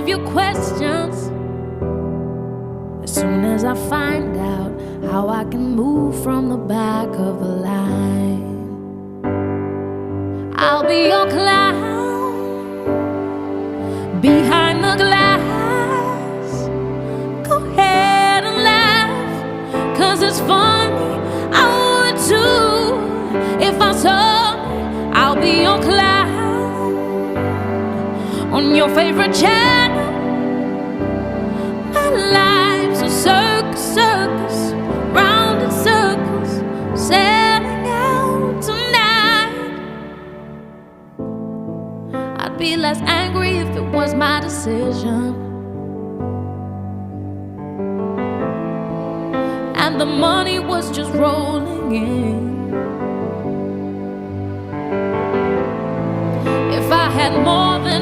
few questions. As soon as I find out how I can move from the back of the line, I'll be your clown behind the glass. Go ahead and laugh, 'cause it's funny, I would too. If I saw me, I'll be your clown on your favorite channel. My life's a circus, circus, round in circles, selling out tonight. I'd be less angry if it was my decision, and the money was just rolling in. If I had more than